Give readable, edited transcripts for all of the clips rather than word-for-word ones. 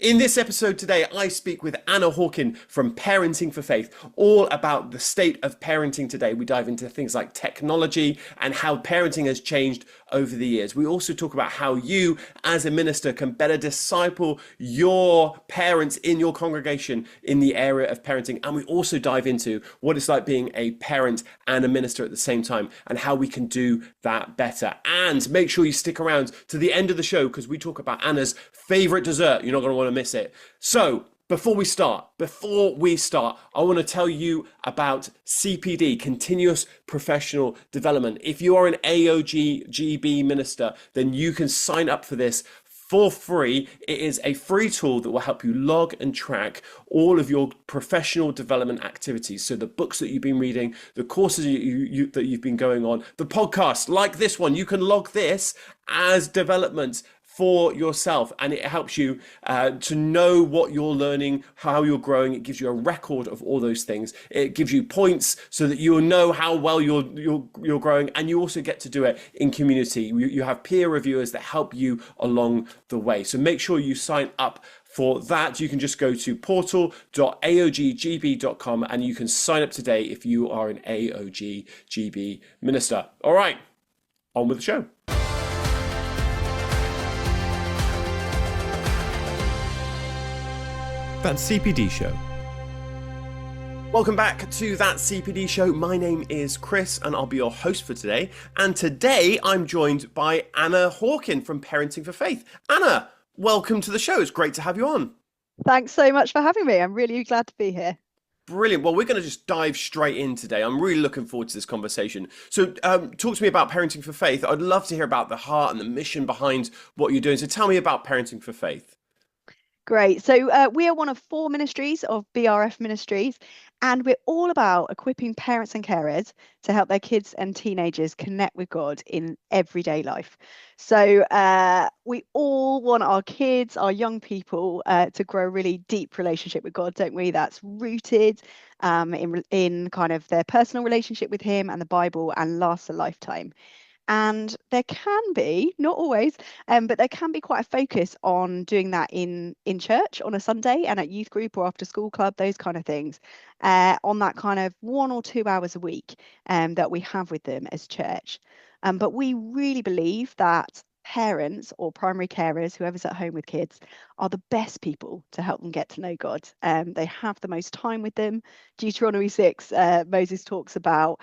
In this episode today, I speak with Anna Hawken from Parenting for Faith, all about the state of parenting today. We dive into things like technology and how parenting has changed over the years. We also talk about how you, as a minister, can better disciple your parents in your congregation in the area of parenting. And we also dive into what it's like being a parent and a minister at the same time and how we can do that better. And make sure you stick around to the end of the show because we talk about Anna's favorite dessert. You're not going to want to miss it. So before we start, I want to tell you about CPD, Continuous Professional Development. If you are an AOG GB minister, then you can sign up for this for free. It is a free tool that will help you log and track all of your professional development activities. So the books that you've been reading, the courses that you've been going on, the podcasts like this one, you can log this as development for yourself, and it helps you to know what you're learning, how you're growing. It gives you a record of all those things. It gives you points so that you'll know how well you're growing, and you also get to do it in community. You have peer reviewers that help you along the way. So make sure you sign up for that. You can just go to portal.aoggb.com and you can sign up today if you are an AOGGB minister. All right, on with the show. That CPD Show. Welcome back to That CPD Show. My name is Chris and I'll be your host for today. And today I'm joined by Anna Hawken from Parenting for Faith. Anna, welcome to the show. It's great to have you on. Thanks so much for having me. I'm really glad to be here. Brilliant. Well, we're going to just dive straight in today. I'm really looking forward to this conversation. So talk to me about Parenting for Faith. I'd love to hear about the heart and the mission behind what you're doing. So tell me about Parenting for Faith. Great. So we are one of 4 ministries of BRF Ministries, and we're all about equipping parents and carers to help their kids and teenagers connect with God in everyday life. So we all want our kids, our young people, to grow a really deep relationship with God, don't we? That's rooted in kind of their personal relationship with Him and the Bible and lasts a lifetime. And there can be, not always, but there can be quite a focus on doing that in church on a Sunday and at youth group or after school club, those kind of things, on that kind of 1 or 2 hours a week that we have with them as church. But we really believe that parents or primary carers, whoever's at home with kids, are the best people to help them get to know God. They have the most time with them. Deuteronomy 6, Moses talk about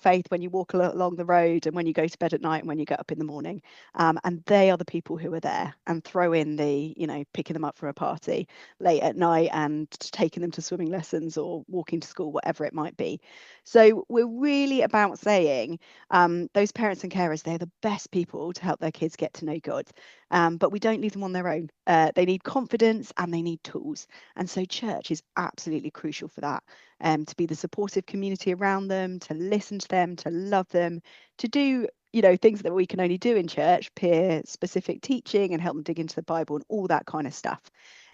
faith when you walk along the road and when you go to bed at night and when you get up in the morning. And they are the people who are there, and throw in the, picking them up from a party late at night and taking them to swimming lessons or walking to school, whatever it might be. So we're really about saying those parents and carers, they're the best people to help their kids get to know God. But we don't leave them on their own. They need confidence and they need tools. And so church is absolutely crucial for that, to be the supportive community around them, to listen to them, to love them, to do things that we can only do in church, peer specific teaching and help them dig into the Bible and all that kind of stuff.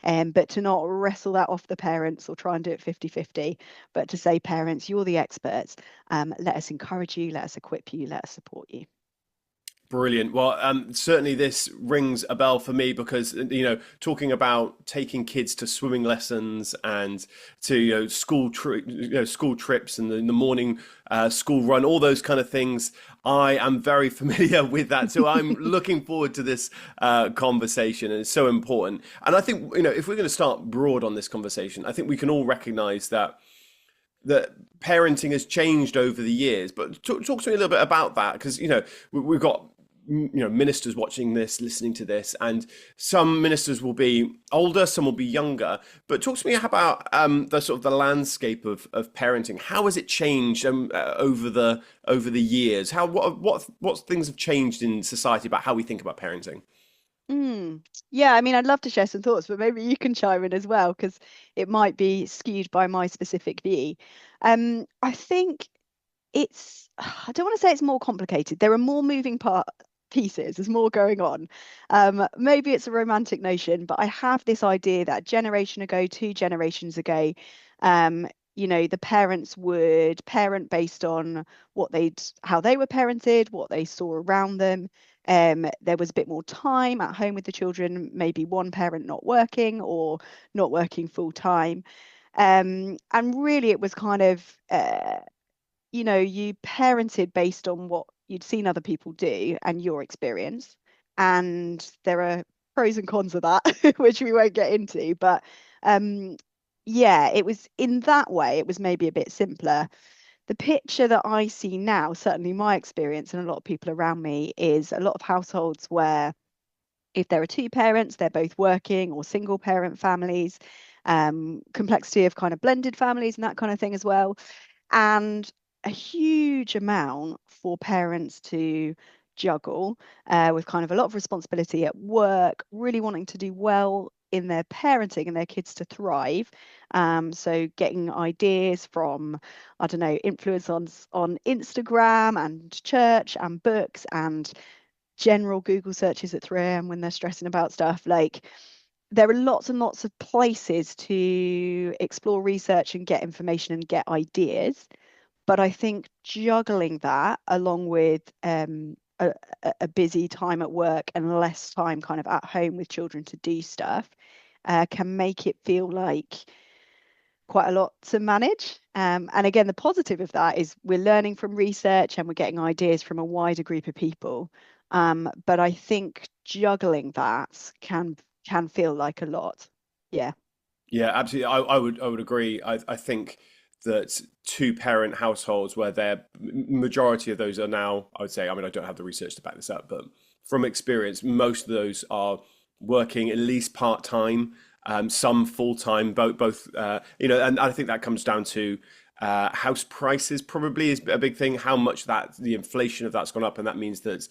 But to not wrestle that off the parents or try and do it 50-50, but to say, parents, you're the experts. Let us encourage you, let us equip you, let us support you. Brilliant. Well, certainly this rings a bell for me because, talking about taking kids to swimming lessons and to, school trips and the morning school run, all those kind of things, I am very familiar with that. So I'm looking forward to this conversation, and it's so important. And I think, if we're going to start broad on this conversation, I think we can all recognize that parenting has changed over the years. But talk to me a little bit about that, because, we've got ministers watching this, listening to this, and some ministers will be older, some will be younger. But talk to me about the sort of the landscape of parenting. How has it changed over the years? What things have changed in society about how we think about parenting? Yeah, I mean, I'd love to share some thoughts, but maybe you can chime in as well, because it might be skewed by my specific view. I think I don't want to say it's more complicated. There are more moving pieces, there's more going on. Maybe it's a romantic notion, but I have this idea that a generation ago, 2 generations ago, the parents would parent based on how they were parented, what they saw around them, There was a bit more time at home with the children, maybe one parent not working or not working full time. And really, it was kind of, you parented based on what you'd seen other people do and your experience. And there are pros and cons of that, which we won't get into. But um, yeah, it was in that way, it was maybe a bit simpler. The picture that I see now, certainly my experience and a lot of people around me, is a lot of households where if there are two parents, they're both working, or single parent families, complexity of kind of blended families and that kind of thing as well, and a huge amount for parents to juggle with kind of a lot of responsibility at work, really wanting to do well in their parenting and their kids to thrive. So getting ideas from, I don't know, influencers on Instagram and church and books and general Google searches at 3 a.m. when they're stressing about stuff. Like, there are lots and lots of places to explore research and get information and get ideas. But I think juggling that along with a busy time at work and less time kind of at home with children to do stuff can make it feel like quite a lot to manage. And again, the positive of that is we're learning from research and we're getting ideas from a wider group of people. But I think juggling that can feel like a lot. Yeah. Yeah, absolutely. I would agree. I think that two parent households where their majority of those are now, I would say, I mean, I don't have the research to back this up, but from experience, most of those are working at least part time, some full time, both, and I think that comes down to house prices probably is a big thing. How much that the inflation of that's gone up, and that means that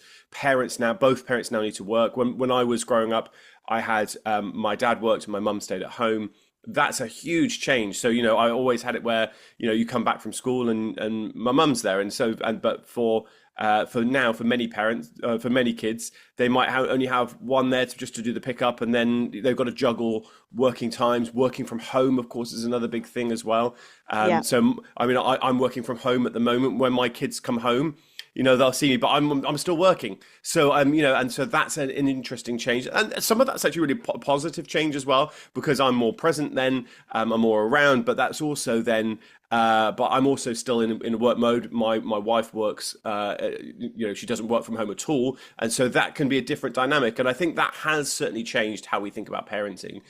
both parents now need to work. When I was growing up, I had my dad worked and my mum stayed at home. That's a huge change. So, I always had it where, you come back from school and my mum's there. And so, but for now, for many parents, for many kids, they might only have one there just to do the pickup, and then they've got to juggle working times. Working from home, of course, is another big thing as well. Yeah. So, I mean, I'm working from home at the moment. When my kids come home, they'll see me, but I'm still working. So and so that's an interesting change, and some of that's actually really positive change as well, because I'm more present then, I'm more around. But that's also then, but I'm also still in a work mode. My wife works, she doesn't work from home at all, and so that can be a different dynamic. And I think that has certainly changed how we think about parenting,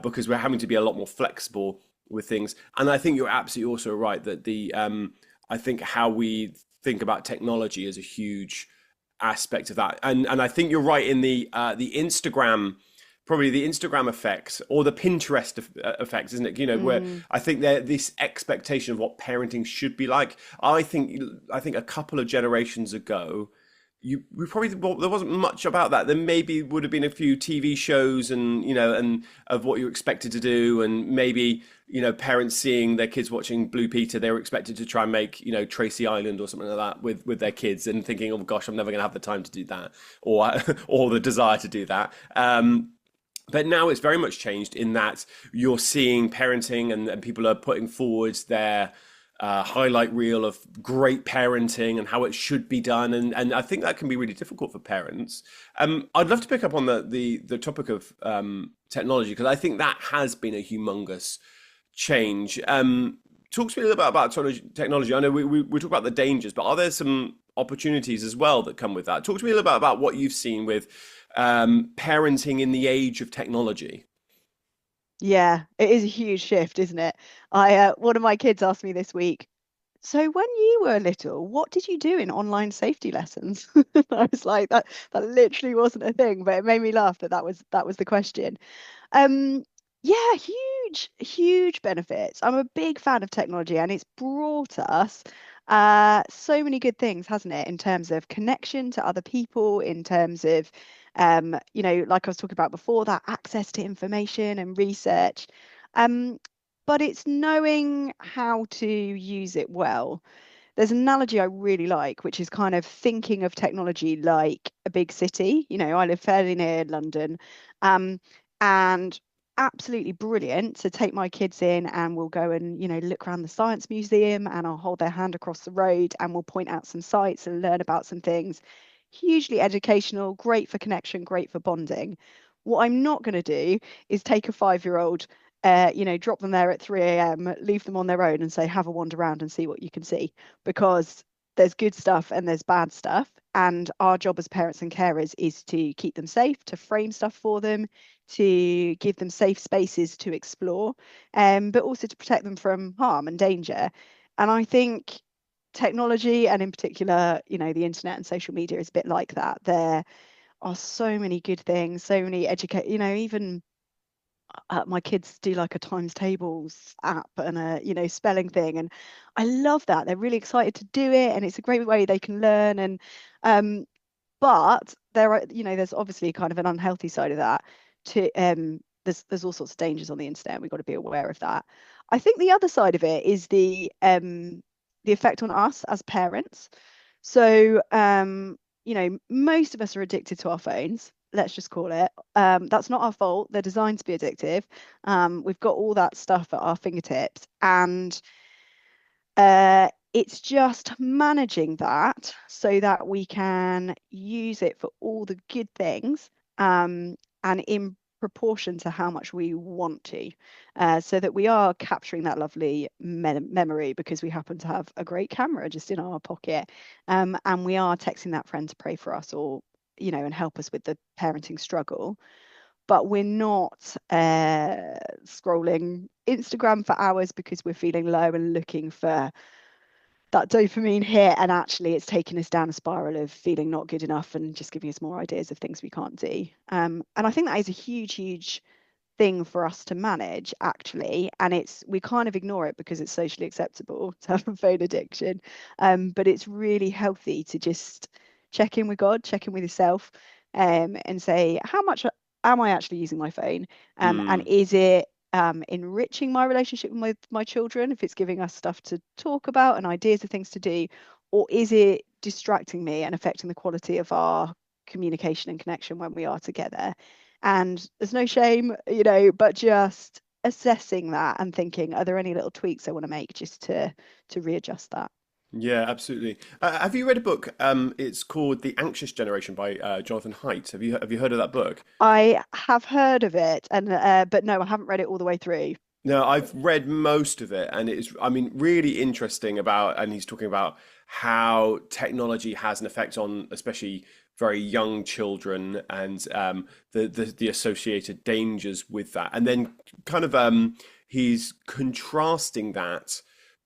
because we're having to be a lot more flexible with things. And I think you're absolutely also right that I think how we think about technology is a huge aspect of that. And I think you're right in the Instagram, probably the Instagram effects or the Pinterest effects, isn't it? Where I think there this expectation of what parenting should be like. I think a couple of generations ago, we probably there wasn't much about that. There maybe would have been a few TV shows and of what you're expected to do, and maybe parents seeing their kids watching Blue Peter, they were expected to try and make Tracy Island or something like that with their kids, and thinking, oh gosh, I'm never going to have the time to do that, or or the desire to do that. But now it's very much changed in that you're seeing parenting and people are putting forward their highlight reel of great parenting and how it should be done, and I think that can be really difficult for parents. I'd love to pick up on the topic of technology, because I think that has been a humongous change. Talk to me a little bit about technology. I know we talk about the dangers, but are there some opportunities as well that come with that? Talk to me a little bit about what you've seen with parenting in the age of technology. Yeah, it is a huge shift, isn't it? I one of my kids asked me this week, so when you were little, what did you do in online safety lessons? I was like, that literally wasn't a thing, but it made me laugh that was the question. Um, yeah, huge benefits. I'm a big fan of technology, and it's brought us so many good things, hasn't it? In terms of connection to other people, in terms of like I was talking about before, that access to information and research. Um, but it's knowing how to use it well. There's an analogy I really like, which is kind of thinking of technology like a big city. I live fairly near London, and absolutely brilliant to take my kids in, and we'll go and look around the science museum, and I'll hold their hand across the road and we'll point out some sites and learn about some things. hugely educational, great for connection, great for bonding. What I'm not going to do is take a 5-year-old, drop them there at 3 a.m., leave them on their own and say, have a wander around and see what you can see, because there's good stuff and there's bad stuff. And our job as parents and carers is to keep them safe, to frame stuff for them, to give them safe spaces to explore, but also to protect them from harm and danger. And I think technology, and in particular, the internet and social media, is a bit like that. There are so many good things, so many even my kids do like a times tables app and a spelling thing, and I love that. They're really excited to do it, and it's a great way they can learn. And but there's obviously kind of an unhealthy side of that. There's all sorts of dangers on the internet. We've got to be aware of that. I think the other side of it is the effect on us as parents. So most of us are addicted to our phones, let's just call it. That's not our fault. They're designed to be addictive. We've got all that stuff at our fingertips, and it's just managing that so that we can use it for all the good things, and in proportion to how much we want to, so that we are capturing that lovely memory because we happen to have a great camera just in our pocket, and we are texting that friend to pray for us, or and help us with the parenting struggle. But we're not scrolling Instagram for hours because we're feeling low and looking for that dopamine hit, and actually it's taking us down a spiral of feeling not good enough and just giving us more ideas of things we can't do. And I think that is a huge thing for us to manage, actually. And we kind of ignore it because it's socially acceptable to have a phone addiction, but it's really healthy to just check in with God, check in with yourself, and say, how much am I actually using my phone, and Mm. is it enriching my relationship with my children, if it's giving us stuff to talk about and ideas of things to do, or is it distracting me and affecting the quality of our communication and connection when we are together? And there's no shame, but just assessing that and thinking, are there any little tweaks I want to make just to readjust that? Yeah, absolutely. Have you read a book? It's called The Anxious Generation by Jonathan Haidt. Have you heard of that book? I have heard of it, and but no, I haven't read it all the way through. No, I've read most of it, and it's, I mean, really interesting about, and he's talking about how technology has an effect on especially very young children, and the associated dangers with that. And then kind of he's contrasting that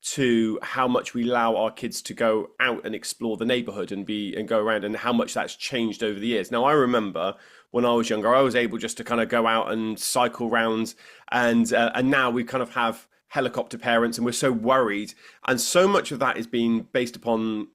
to how much we allow our kids to go out and explore the neighborhood and go around, and how much that's changed over the years. Now, I remember when I was younger, I was able just to kind of go out and cycle round, and now we kind of have helicopter parents, and we're so worried, and so much of that is being based upon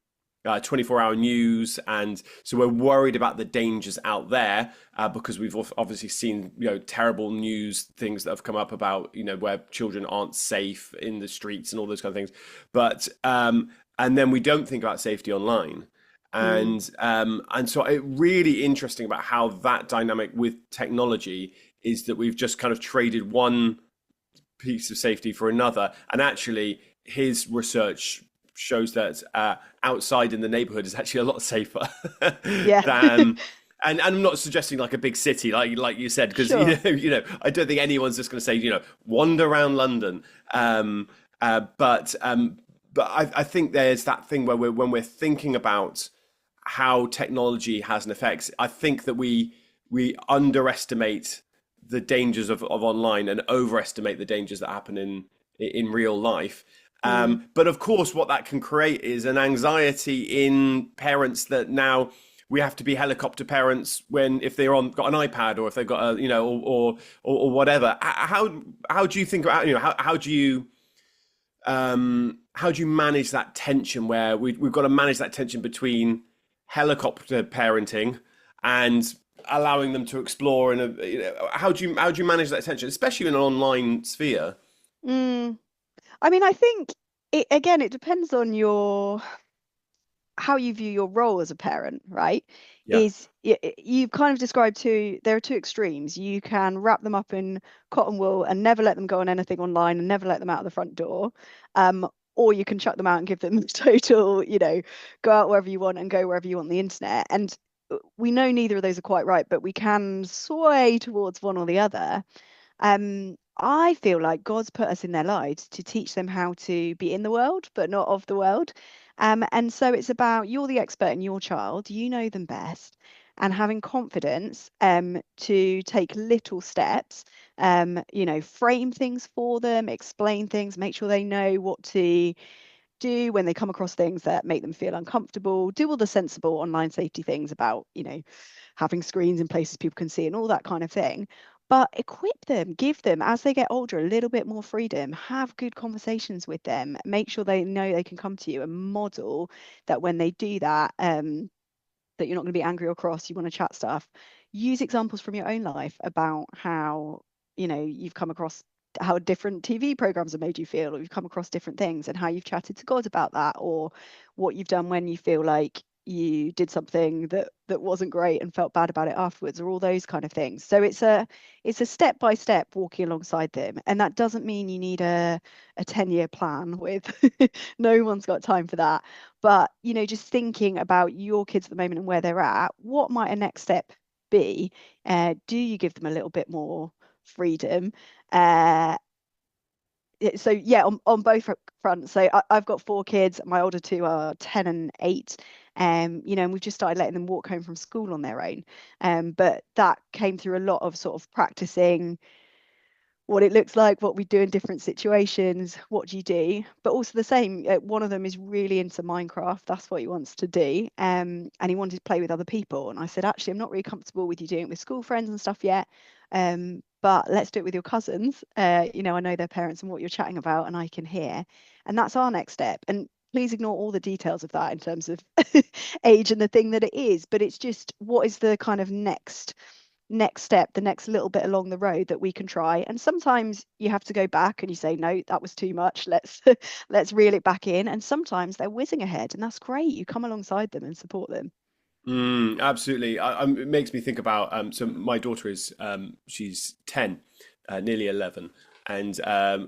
24-hour news, and so we're worried about the dangers out there, because we've obviously seen terrible news things that have come up about where children aren't safe in the streets and all those kind of things, but and then we don't think about safety online. Mm, And so it really interesting about how that dynamic with technology is that we've just kind of traded one piece of safety for another. And actually, his research shows that outside in the neighborhood is actually a lot safer yeah. than. And I'm not suggesting like a big city, like you said, because Sure. I don't think anyone's just going to say wander around London. But I think there's that thing where when we're thinking about how technology has an effect, I think that we underestimate the dangers of online and overestimate the dangers that happen in real life. Mm, But of course, what that can create is an anxiety in parents that now we have to be helicopter parents when if they're on got an iPad, or if they've got a or whatever. How do you think about how do you manage that tension where we've got to manage that tension between helicopter parenting and allowing them to explore in a how do you manage that tension, especially in an online sphere? mm. I mean, I think it depends on how you view your role as a parent, right? Yeah. You've kind of described there are two extremes. You can wrap them up in cotton wool and never let them go on anything online and never let them out of the front door. Um, or you can chuck them out and give them total, go out wherever you want and go wherever you want on the internet. And we know neither of those are quite right, but we can sway towards one or the other. I feel like God's put us in their lives to teach them how to be in the world, but not of the world. And so it's about, you're the expert in your child, you know them best, and having confidence to take little steps, frame things for them, explain things, make sure they know what to do when they come across things that make them feel uncomfortable, do all the sensible online safety things about, having screens in places people can see and all that kind of thing. But equip them, give them, as they get older, a little bit more freedom, have good conversations with them, make sure they know they can come to you and model that when they do that, that you're not going to be angry or cross, you want to chat stuff. Use examples from your own life about how, you've come across how different TV programs have made you feel, or you've come across different things and how you've chatted to God about that, or what you've done when you feel like you did something that wasn't great and felt bad about it afterwards, or all those kind of things. So it's a step by step walking alongside them, and that doesn't mean you need a 10-year plan with no one's got time for that. But just thinking about your kids at the moment and where they're at, what might a next step be? Do you give them a little bit more freedom? So yeah, on both fronts. So I've got 4 kids. My older 2 are 10 and 8. And we've just started letting them walk home from school on their own. But that came through a lot of sort of practicing what it looks like, what we do in different situations, what do you do? But also the same, one of them is really into Minecraft. That's what he wants to do. And he wanted to play with other people. And I said, actually, I'm not really comfortable with you doing it with school friends and stuff yet. But let's do it with your cousins. I know their parents and what you're chatting about, and I can hear. And that's our next step. And please ignore all the details of that in terms of age and the thing that it is. But it's just, what is the kind of next step, the next little bit along the road that we can try. And sometimes you have to go back and you say, no, that was too much, let's let's reel it back in. And sometimes they're whizzing ahead, and that's great. You come alongside them and support them. Absolutely. It makes me think about so my daughter is she's 10, nearly 11, and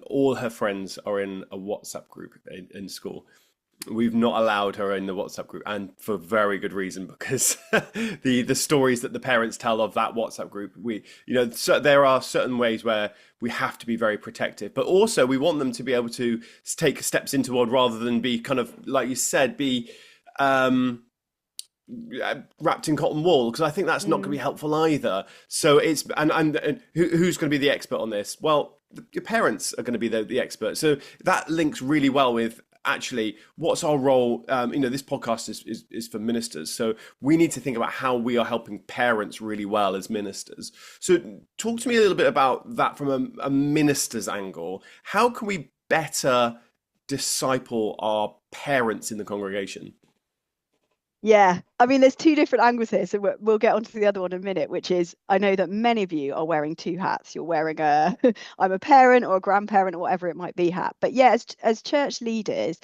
all her friends are in a WhatsApp group in school. We've not allowed her in the WhatsApp group, and for very good reason, because the stories that the parents tell of that WhatsApp group, so there are certain ways where we have to be very protective, but also we want them to be able to take steps into world rather than be kind of, like you said, be wrapped in cotton wool, because I think that's not going to be helpful either. So it's and who's going to be the expert on this? Well, your parents are going to be the expert. So that links really well with, actually, what's our role? This podcast is for ministers, so we need to think about how we are helping parents really well as ministers. So talk to me a little bit about that from a minister's angle. How can we better disciple our parents in the congregation? Yeah, I mean, there's 2 different angles here, so we'll get onto the other one in a minute, which is, I know that many of you are wearing 2 hats. You're wearing a I'm a parent or a grandparent or whatever it might be hat. But yeah, as church leaders,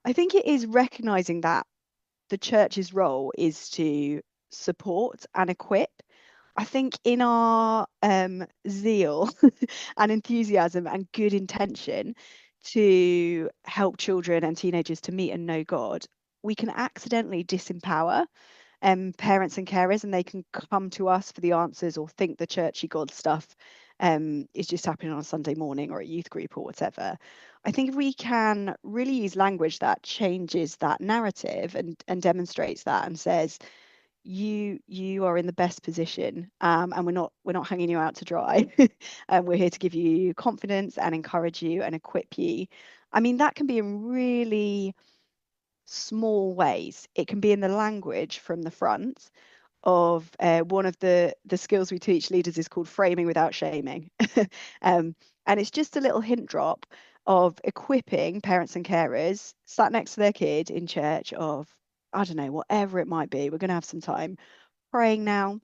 I think it is recognizing that the church's role is to support and equip. I think in our zeal and enthusiasm and good intention to help children and teenagers to meet and know God, we can accidentally disempower parents and carers, and they can come to us for the answers or think the churchy God stuff is just happening on a Sunday morning or a youth group or whatever. I think if we can really use language that changes that narrative and demonstrates that and says, you are in the best position, and we're not hanging you out to dry. And we're here to give you confidence and encourage you and equip you. I mean, that can be in really small ways. It can be in the language from the front of one of the skills we teach leaders is called framing without shaming. And it's just a little hint drop of equipping parents and carers sat next to their kid in church of, I don't know, whatever it might be. We're going to have some time praying now.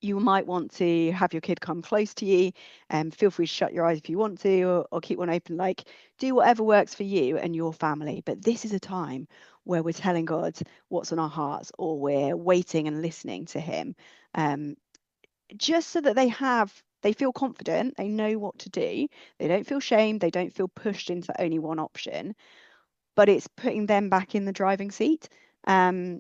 You might want to have your kid come close to you, and feel free to shut your eyes if you want to, or keep one open. Like, do whatever works for you and your family. But this is a time where we're telling God what's on our hearts, or we're waiting and listening to him, just so that they feel confident, they know what to do, they don't feel shamed, they don't feel pushed into only one option. but it's putting them back in the driving seat. Um,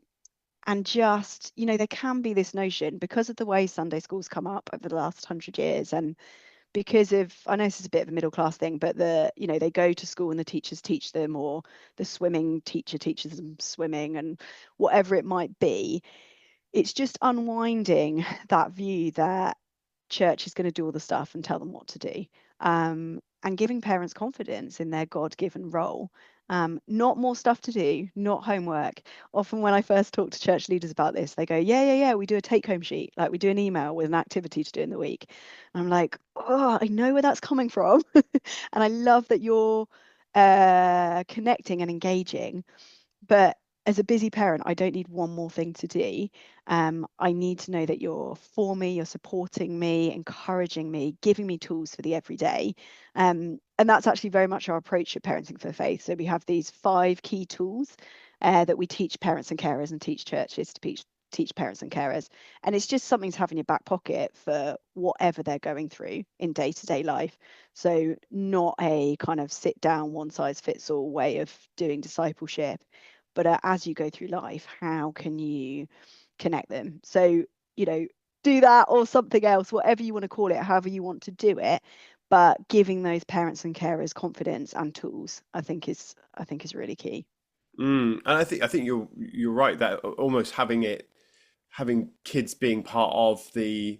and just, there can be this notion because of the way Sunday schools come up over the last 100 years, and because of, I know this is a bit of a middle class thing, but they go to school and the teachers teach them, or the swimming teacher teaches them swimming, and whatever it might be. It's just unwinding that view that church is going to do all the stuff and tell them what to do, and giving parents confidence in their God-given role. Not more stuff to do, not homework. Often when I first talk to church leaders about this, they go, yeah, we do a take-home sheet, like we do an email with an activity to do in the week. And I'm like, oh, I know where that's coming from. And I love that you're connecting and engaging. But as a busy parent, I don't need one more thing to do. I need to know that you're for me, you're supporting me, encouraging me, giving me tools for the everyday. And that's actually very much our approach at Parenting for Faith. So we have these 5 key tools that we teach parents and carers and teach churches to teach parents and carers. And it's just something to have in your back pocket for whatever they're going through in day-to-day life. So not a kind of sit down, one size fits all way of doing discipleship, but as you go through life, how can you connect them? So, do that or something else, whatever you want to call it, however you want to do it, but giving those parents and carers confidence and tools, I think is really key. And I think you're right that almost having kids being part of the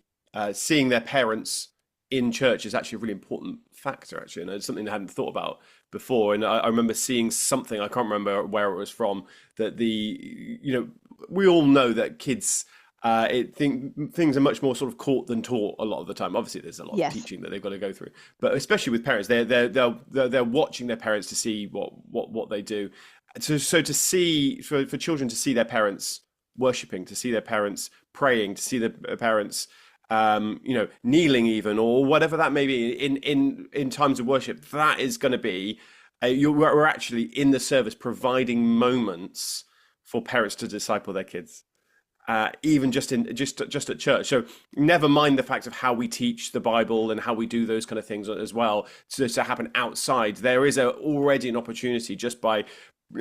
seeing their parents in church is actually a really important factor, actually, and it's something I hadn't thought about before. And I remember seeing something, I can't remember where it was from, that we all know that kids things are much more sort of caught than taught a lot of the time. Obviously, there's a lot of Yes. teaching that they've got to go through, but especially with parents, they're watching their parents to see what they do. So to see for children to see their parents worshiping, to see their parents praying, to see their parents kneeling even, or whatever that may be in times of worship, that is going to be we're actually in the service providing moments for parents to disciple their kids, even just at church. So never mind the fact of how we teach the Bible and how we do those kind of things as well to happen outside. There is already an opportunity just by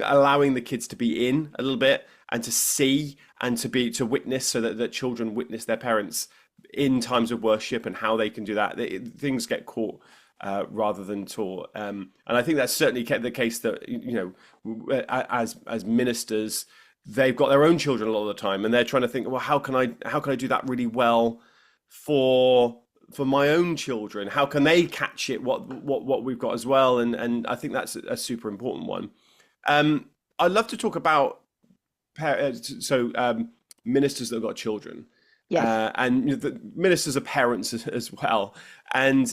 allowing the kids to be in a little bit and to see and to witness, so that children witness their parents in times of worship and how they can do that. Things get caught rather than taught, and I think that's certainly the case that as ministers, they've got their own children a lot of the time, and they're trying to think, well, how can I do that really well for my own children? How can they catch it? What we've got as well, and I think that's a super important one. I'd love to talk about ministers that have got children, Yes. and the ministers are parents as well. And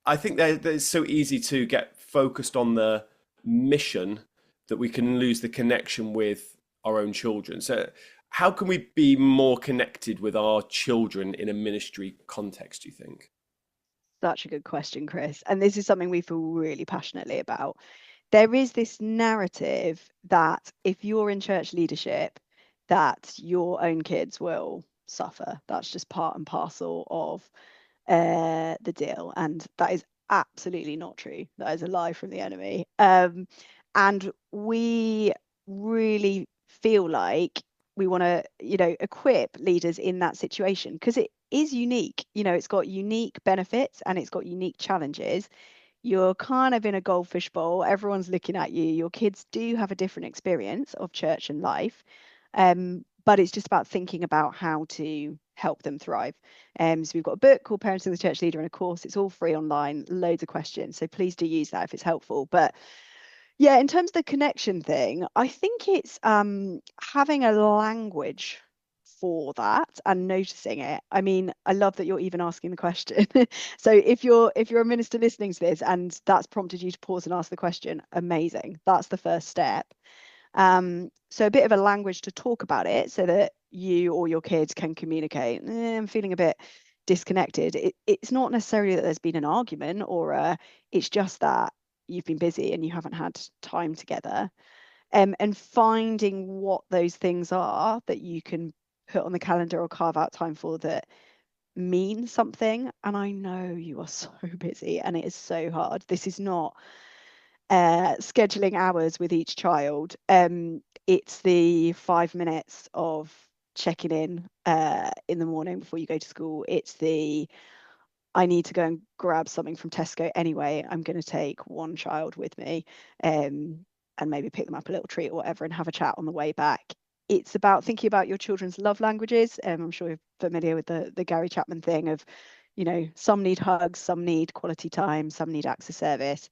I think that it's so easy to get focused on the mission that we can lose the connection with our own children. So how can we be more connected with our children in a ministry context, do you think? Such a good question, Chris. And this is something we feel really passionately about. There is this narrative that if you're in church leadership, that your own kids will suffer. That's just part and parcel of the deal. And that is absolutely not true. That is a lie from the enemy. And we really feel like we want to, equip leaders in that situation because it is unique. It's got unique benefits and it's got unique challenges. You're kind of in a goldfish bowl. Everyone's looking at you. Your kids do have a different experience of church and life. But it's just about thinking about how to help them thrive. So we've got a book called Parenting the Church Leader and a course. It's all free online, loads of questions. So please do use that if it's helpful. But yeah, in terms of the connection thing, I think it's having a language for that and noticing it. I mean, I love that you're even asking the question. So if you're a minister listening to this and that's prompted you to pause and ask the question, amazing. That's the first step. So a bit of a language to talk about it so that you or your kids can communicate. I'm feeling a bit disconnected. It's not necessarily that there's been an argument or it's just that you've been busy and you haven't had time together. And finding what those things are that you can put on the calendar or carve out time for that mean something. And I know you are so busy and it is so hard. This is not scheduling hours with each child. It's the 5 minutes of checking in the morning before you go to school. It's the I need to go and grab something from Tesco anyway. I'm going to take one child with me, um, and maybe pick them up a little treat or whatever and have a chat on the way back. It's about thinking about your children's love languages. I'm sure you're familiar with the Gary Chapman thing of, some need hugs, some need quality time, some need acts of service,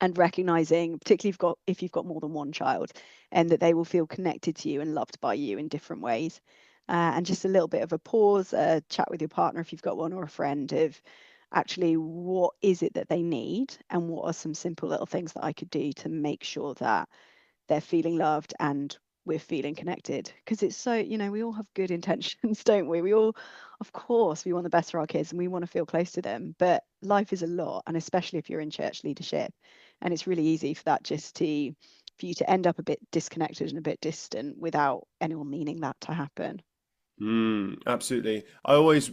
and recognizing, particularly if you've got more than one child, and that they will feel connected to you and loved by you in different ways. And just a little bit of a pause, chat with your partner if you've got one, or a friend, of actually what is it that they need, and what are some simple little things that I could do to make sure that they're feeling loved and we're feeling connected. Because it's so, we all have good intentions, don't we? We all, of course, we want the best for our kids and we want to feel close to them, but life is a lot, and especially if you're in church leadership, and it's really easy for that for you to end up a bit disconnected and a bit distant without anyone meaning that to happen. Absolutely. I always,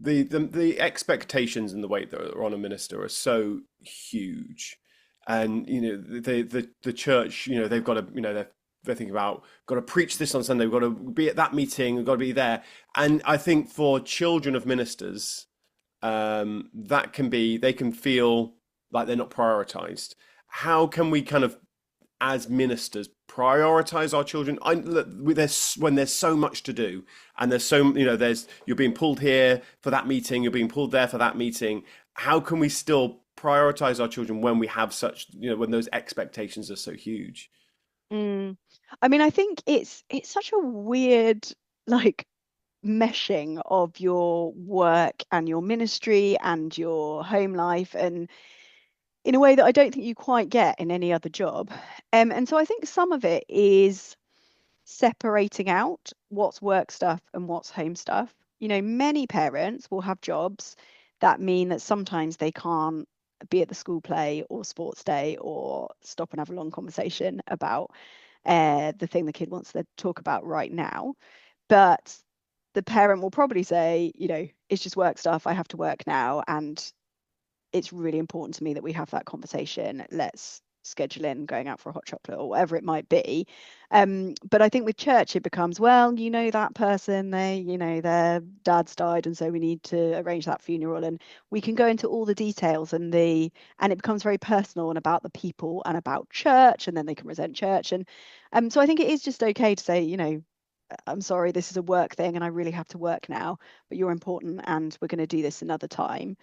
the expectations and the weight that are on a minister are so huge, and the church, they've got to, they're thinking about, got to preach this on Sunday, we've got to be at that meeting, we've got to be there, and I think for children of ministers, they can feel like they're not prioritized. How can we kind of, as ministers, prioritize our children? Look, when there's so much to do, and you're being pulled here for that meeting, you're being pulled there for that meeting. How can we still prioritize our children when we have when those expectations are so huge? Mm. I mean, I think it's such a weird, like, meshing of your work and your ministry and your home life, and in a way that I don't think you quite get in any other job. And so I think some of it is separating out what's work stuff and what's home stuff. Many parents will have jobs that mean that sometimes they can't be at the school play or sports day or stop and have a long conversation about the thing the kid wants to talk about right now. But the parent will probably say, it's just work stuff. I have to work now. And it's really important to me that we have that conversation. Let's schedule in going out for a hot chocolate or whatever it might be. But I think with church, it becomes, well, that person, their dad's died, and so we need to arrange that funeral. And we can go into all the details, and it becomes very personal and about the people and about church, and then they can resent church. And so I think it is just okay to say, I'm sorry, this is a work thing and I really have to work now, but you're important and we're going to do this another time.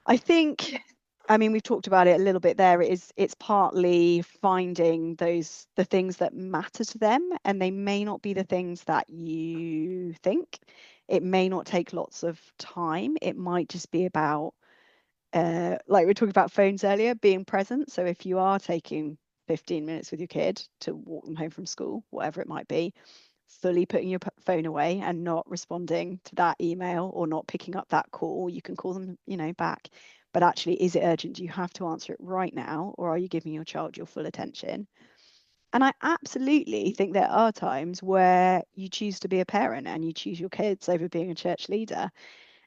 I think, I mean, we've talked about it a little bit there. It's partly finding the things that matter to them, and they may not be the things that you think. It may not take lots of time. It might just be about, like we were talking about phones earlier, being present. So if you are taking 15 minutes with your kid to walk them home from school, whatever it might be, fully putting your phone away and not responding to that email or not picking up that call. You can call them, back, but actually, is it urgent? Do you have to answer it right now, or are you giving your child your full attention? And I absolutely think there are times where you choose to be a parent and you choose your kids over being a church leader.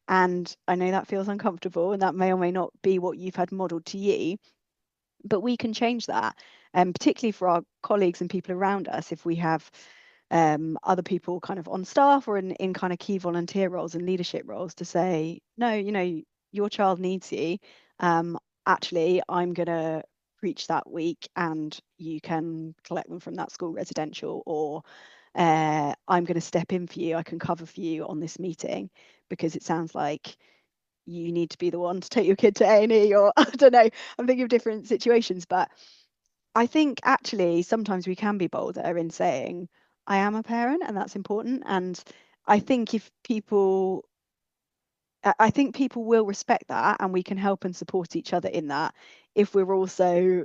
And I know that feels uncomfortable, and that may or may not be what you've had modeled to you, but we can change that. And particularly for our colleagues and people around us, if we have other people kind of on staff or in kind of key volunteer roles and leadership roles, to say, no, your child needs you. Actually, I'm going to preach that week and you can collect them from that school residential, or I'm going to step in for you. I can cover for you on this meeting because it sounds like you need to be the one to take your kid to A&E, or I don't know, I'm thinking of different situations. But I think actually sometimes we can be bolder in saying, I am a parent and that's important. And I think I think people will respect that, and we can help and support each other in that if we're also,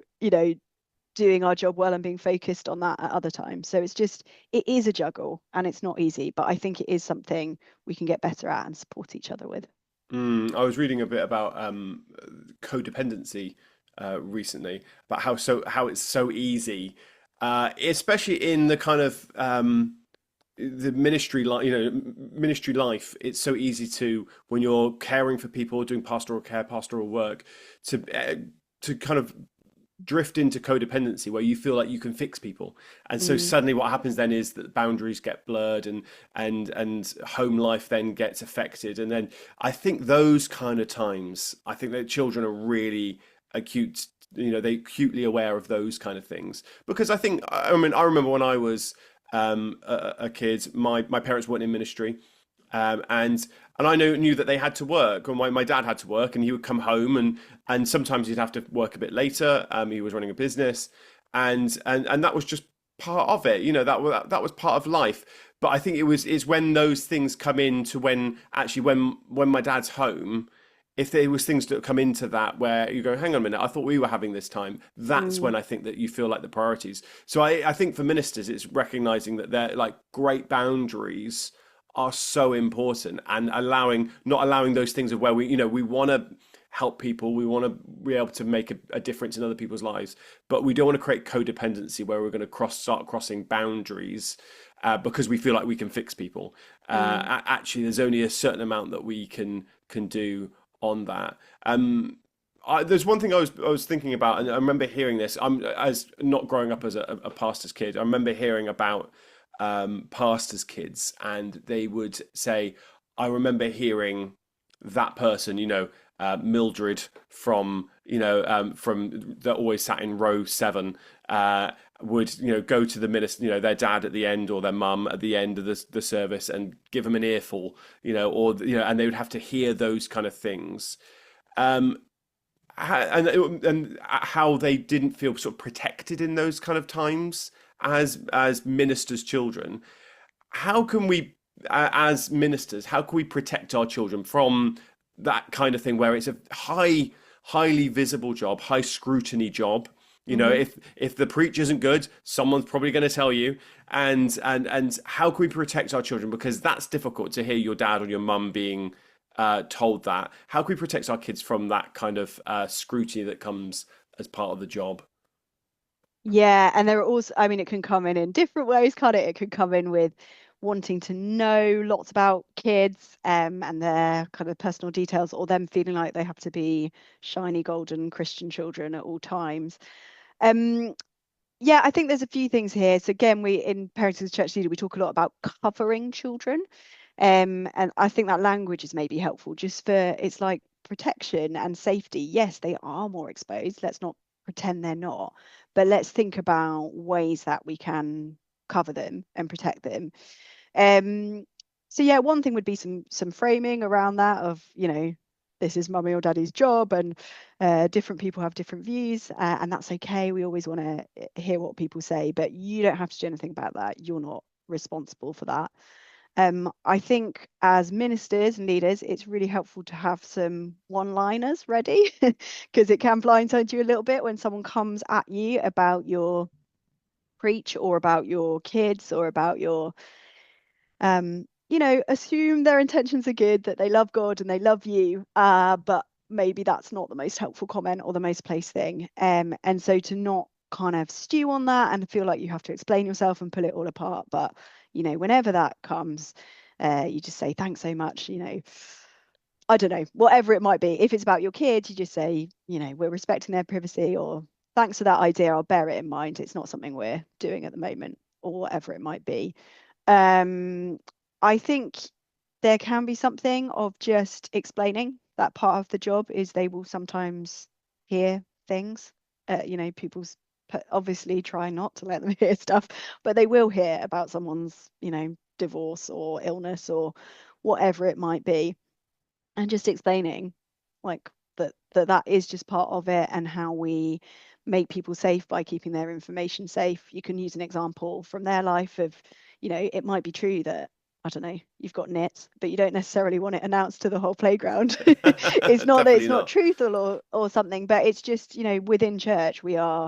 doing our job well and being focused on that at other times. So it is a juggle and it's not easy, but I think it is something we can get better at and support each other with. I was reading a bit about codependency recently, about how it's so easy, especially in the kind of the ministry life. Ministry life. It's so easy to, when you're caring for people, doing pastoral care, pastoral work, to to kind of drift into codependency where you feel like you can fix people, and so Mm, suddenly what happens then is that boundaries get blurred, and home life then gets affected. And then I think those kind of times, I think that children are really acute, they acutely aware of those kind of things. Because I remember when I was a kid, my parents weren't in ministry, and I knew that they had to work, or my dad had to work, and he would come home, and sometimes he'd have to work a bit later. He was running a business, and that was just part of it. That was part of life. But I think it's when those things come into when actually when my dad's home. If there was things that come into that where you go, hang on a minute, I thought we were having this time. That's mm, when I think that you feel like the priorities. So I think for ministers, it's recognizing that they're like great boundaries are so important, and not allowing those things of where we want to help people, we want to be able to make a difference in other people's lives, but we don't want to create codependency where we're going to start crossing boundaries because we feel like we can fix people. mm. Actually, there's only a certain amount that we can do on that. There's one thing I was thinking about, and I remember hearing this. I'm as not growing up as a pastor's kid. I remember hearing about pastors' kids, and they would say, "I remember hearing that person, Mildred from that always sat in row 7, would go to the minister, their dad at the end, or their mum at the end of the service, and give them an earful, and they would have to hear those kind of things." Um, and how they didn't feel sort of protected in those kind of times as ministers' children. How can we, as ministers, how can we protect our children from that kind of thing where it's a highly visible job, high scrutiny job? Hmm. If the preach isn't good, someone's probably going to tell you. And how can we protect our children? Because that's difficult to hear your dad or your mum being told that. How can we protect our kids from that kind of scrutiny that comes as part of the job? Yeah, and there are also, I mean, it can come in different ways, can't it? It could come in with wanting to know lots about kids, and their kind of personal details, or them feeling like they have to be shiny golden Christian children at all times. Um, yeah, I think there's a few things here. So again, we in Parenting as a Church Leader, we talk a lot about covering children. And I think that language is maybe helpful just for it's like protection and safety. Yes, they are more exposed. Let's not pretend they're not, but let's think about ways that we can cover them and protect them. Um, so yeah, one thing would be some framing around that of, this is mummy or daddy's job, and different people have different views, and that's okay. We always want to hear what people say, but you don't have to do anything about that. You're not responsible for that. I think as ministers and leaders, it's really helpful to have some one-liners ready because it can blindside you a little bit when someone comes at you about your preach or about your kids or about your, assume their intentions are good, that they love God and they love you, but maybe that's not the most helpful comment or the most placed thing. And so to not kind of stew on that and feel like you have to explain yourself and pull it all apart, but whenever that comes, you just say thanks so much. I don't know, whatever it might be. If it's about your kids, you just say, we're respecting their privacy, or thanks for that idea. I'll bear it in mind. It's not something we're doing at the moment, or whatever it might be. Um, I think there can be something of just explaining that part of the job is they will sometimes hear things. People's obviously try not to let them hear stuff, but they will hear about someone's, divorce or illness or whatever it might be, and just explaining like that is just part of it, and how we make people safe by keeping their information safe. You can use an example from their life of, it might be true that, I don't know, you've got nits, but you don't necessarily want it announced to the whole playground. It's not that Definitely it's not not. truthful or something, but it's just, within church we try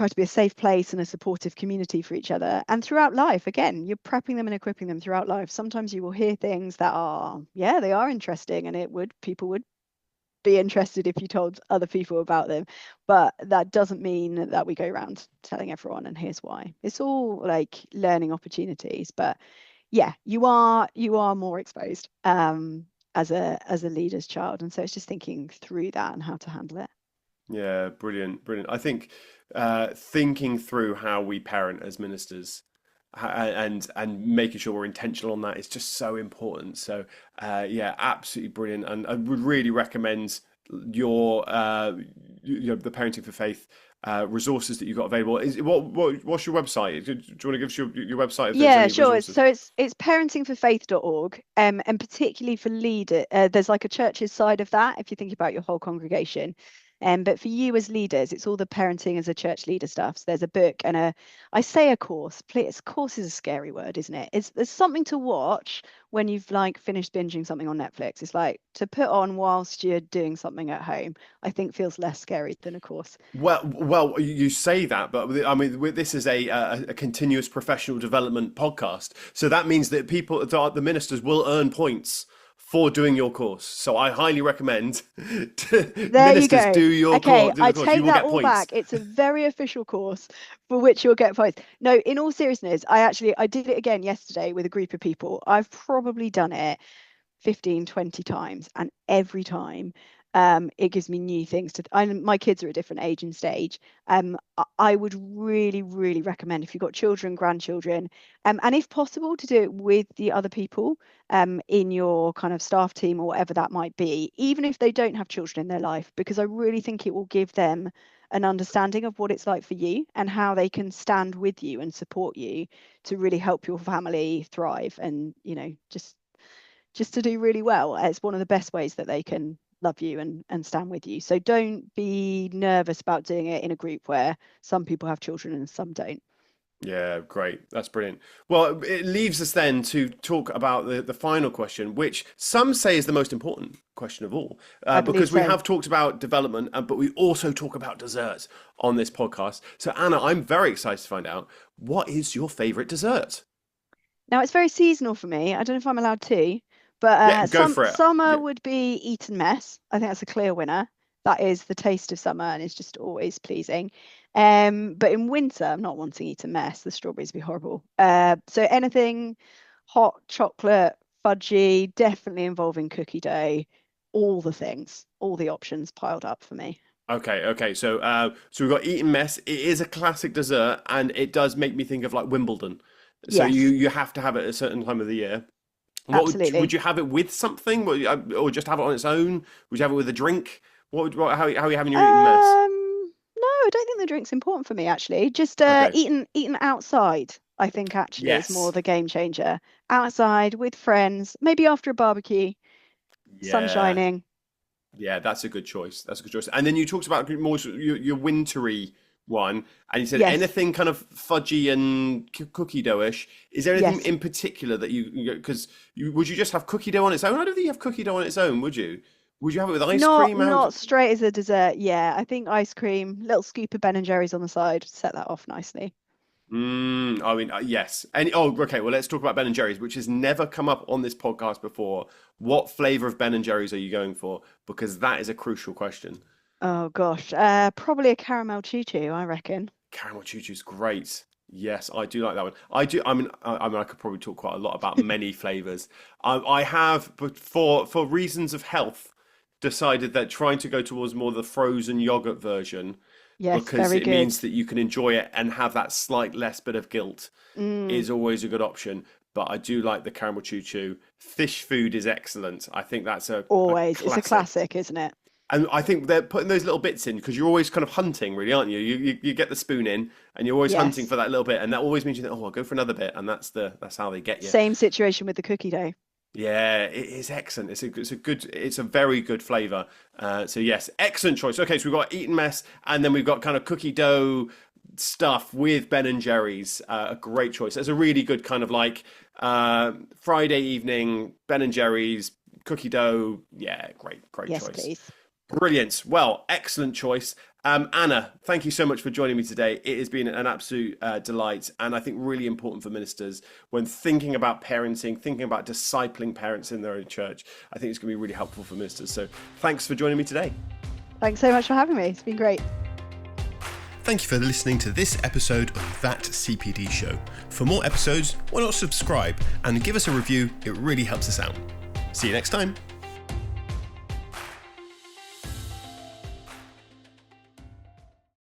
to be a safe place and a supportive community for each other. And throughout life, again, you're prepping them and equipping them throughout life. Sometimes you will hear things that are, yeah, they are interesting, and people would be interested if you told other people about them. But that doesn't mean that we go around telling everyone, and here's why. It's all like learning opportunities. But yeah, you are more exposed. as a leader's child. And so it's just thinking through that and how to handle it. Yeah, brilliant, brilliant. I think thinking through how we parent as ministers and making sure we're intentional on that is just so important. So yeah, absolutely brilliant. And I would really recommend the Parenting for Faith resources that you've got available. What's your website? Do you want to give us your website if there's Yeah, any sure. resources? It's parentingforfaith.org, and particularly for leader, there's like a church's side of that if you think about your whole congregation. But for you as leaders, it's all the parenting as a church leader stuff. So there's a book and I say a course. Please, course is a scary word, isn't it? There's something to watch when you've like finished binging something on Netflix. It's like to put on whilst you're doing something at home. I think feels less scary than a course. Well, you say that, but I mean, this is a continuous professional development podcast, so that means that the ministers will earn points for doing your course. So I highly recommend ministers do your course. I take that all back. It's a very official course for which you'll get points. No, in all seriousness, I did it again yesterday with a group of people. I've probably done it 15, 20 times, and every time it gives me new things my kids are at a different age and stage. I would really, really recommend if you've got children, grandchildren, and if possible to do it with the other people in your kind of staff team or whatever that might be, even if they don't have children in their life, because I really think it will give them an understanding of what it's like for you and how they can stand with you and support you to really help your family thrive and, just to do really well. It's one of the best ways that they can love you and stand with you. So don't be nervous about doing it in a group where some people have children and some don't. Yeah, great. That's brilliant. Well, it leaves us then to talk about the final question, which some say is the most important question of all, because we have talked about development, but we also talk about desserts on this podcast. So Anna, I'm very excited to find out, what is your favorite dessert? Now, it's very seasonal for me. I don't know if I'm allowed to, but Yeah, go for it. summer Yeah. would be Eton Mess. I think that's a clear winner. That is the taste of summer and it's just always pleasing. But in winter, I'm not wanting Eton Mess. The strawberries would be horrible. So anything hot, chocolate, fudgy, definitely involving cookie dough, all the things, all the options piled up for me. Okay. So we've got Eton Mess. It is a classic dessert, and it does make me think of like Wimbledon. So Yes, you have to have it at a certain time of the year. Would absolutely. you have it with something, or just have it on its own? Would you have it with a drink? How are you having your Eton Mess? No, I don't think the drink's important for me actually. Just Okay. eating outside, I think actually is more Yes. the game changer. Outside with friends, maybe after a barbecue, sun Yeah. shining. Yeah, that's a good choice. That's a good choice. And then you talked about more your wintry one, and you said Yes, anything kind of fudgy and cookie dough-ish. Is there anything yes. in particular that because would you just have cookie dough on its own? I don't think you have cookie dough on its own, would you? Would you have it with ice Not cream? not straight as a dessert. Yeah, I think ice cream, little scoop of Ben and Jerry's on the side, set that off nicely. I mean, yes. Okay. Well, let's talk about Ben and Jerry's, which has never come up on this podcast before. What flavor of Ben and Jerry's are you going for? Because that is a crucial question. Oh gosh, probably a caramel choo choo, I reckon. Caramel choo choo's great. Yes, I do like that one. I do. I could probably talk quite a lot about many flavors. I have, but for reasons of health, decided that trying to go towards more the frozen yogurt version Yes, because very it good. means that you can enjoy it and have that slight less bit of guilt Mm, is always a good option. But I do like the caramel choo choo. Fish food is excellent. I think that's a always. It's a classic. classic, isn't it? And I think they're putting those little bits in because you're always kind of hunting, really, aren't you? You get the spoon in, and you're always hunting Yes. for that little bit, and that always means you think, oh, I'll go for another bit, and that's how they get you. Same situation with the cookie dough. Yeah, it is excellent. It's a very good flavour. So yes, excellent choice. Okay, so we've got Eton Mess, and then we've got kind of cookie dough stuff with Ben and Jerry's. A great choice. It's a really good kind of like Friday evening Ben and Jerry's cookie dough. Yeah, great Yes, choice. please. Brilliant. Well, excellent choice. Anna, thank you so much for joining me today. It has been an absolute delight, and I think really important for ministers when thinking about parenting, thinking about discipling parents in their own church. I think it's going to be really helpful for ministers. So thanks for joining me today. Thanks so much for having me. It's been great. Thank you for listening to this episode of That CPD Show. For more episodes, why not subscribe and give us a review? It really helps us out. See you next time.